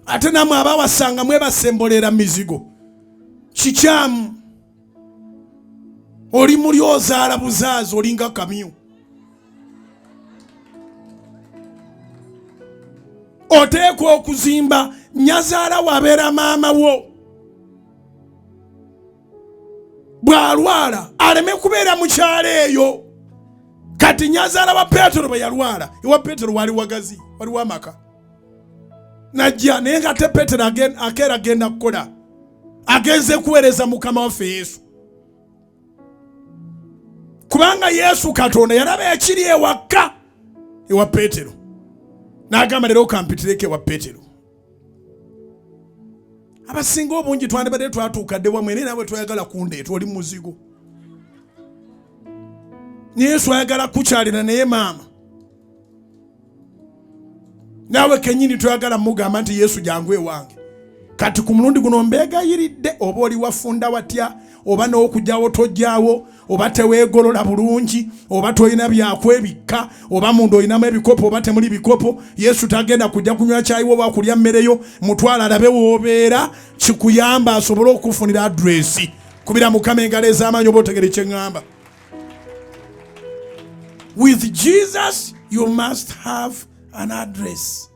ate namwe abawasanga mwebasembolera mizigo kikyamu. Oli muli ozaala buzaazi olinga kamyu. Oteekwa okuzimba nyazaala wabeera maama wo. Bw'alwala aleme kubeera mukyalo eyo. Kati nyazaala wa Petero bwe yalwala, ewa Petero wali wagazi, waliwo amaka. Najja naye nga te Petero akeera agenda kukola. Agenze kuweereza Mukama waffe Yesu. Kubanga Yesu Katonda yalaba ekiri ewaka ewa Petero. N'agamba leero kampitireko ewa Petero. Abasinga obungi twandibadde twatuukadde wammwe naye nawe twayagala kundeeta oli muzigo. Yesu ayagala kukyalira naye maama. Nawe kenyini twayagala mugamba nti Yesu jangu ewange. Kati ku mulundi guno mbeegayiridde oba oli wafunda watya, oba n'okujjawo tojjawo, oba teweegolola bulungi, oba toyina byakwebikka, oba munda oyinamu ebikopo oba temuli bikopo. Yesu tagenda kujja kunywa kyayi oba kulya mmereyo. Mutwala alabe w'obeera, kikuyamba asobole okufunira adresi. Kubira Mukama engalo ez'amaanyi oba otegere kye ŋŋamba. With Jesus you must have an address.